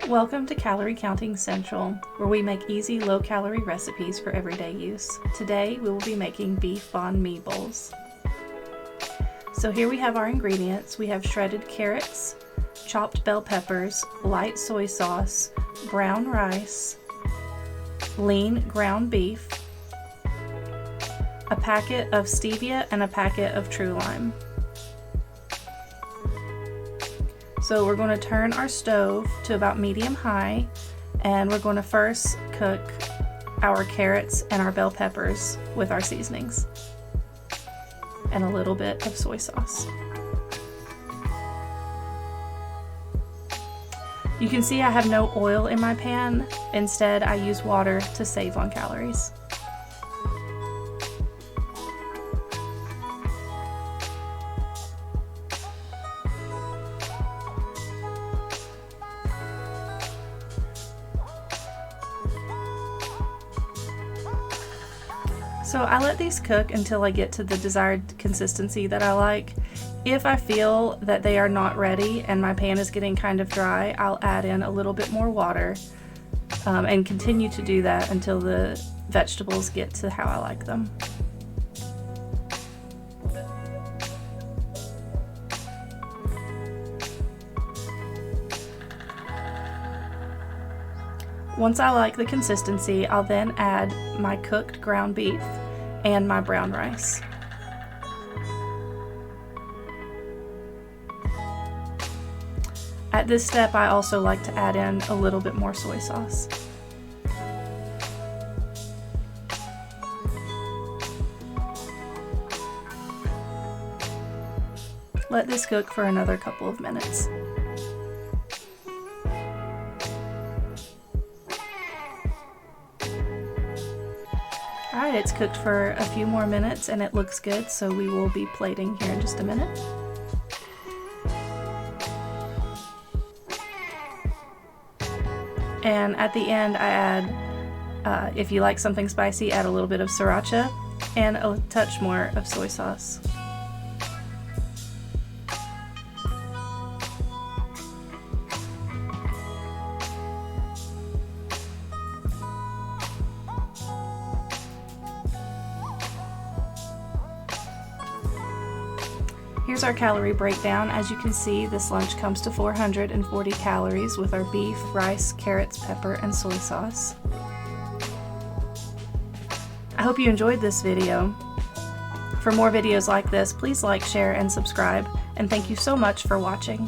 Welcome to Calorie Counting Central, where we make easy, low-calorie recipes for everyday use. Today, we will be making Beef Bahn Mi bowls. So here we have our ingredients. We have shredded carrots, chopped bell peppers, light soy sauce, brown rice, lean ground beef, a packet of stevia, and a packet of true lime. So we're going to turn our stove to about medium-high, and we're going to first cook our carrots and our bell peppers with our seasonings and a little bit of soy sauce. You can see I have no oil in my pan. Instead, I use water to save on calories. So I let these cook until I get to the desired consistency that I like. If I feel that they are not ready and my pan is getting kind of dry, I'll add in a little bit more water and continue to do that until the vegetables get to how I like them. Once I like the consistency, I'll then add my cooked ground beef and my brown rice. At this step, I also like to add in a little bit more soy sauce. Let this cook for another couple of minutes. Alright, it's cooked for a few more minutes and it looks good, so we will be plating here in just a minute. And at the end I add, if you like something spicy, add a little bit of sriracha and a touch more of soy sauce. Here's our calorie breakdown. As you can see, this lunch comes to 440 calories with our beef, rice, carrots, pepper, and soy sauce. I hope you enjoyed this video. For more videos like this, please like, share, and subscribe, and thank you so much for watching.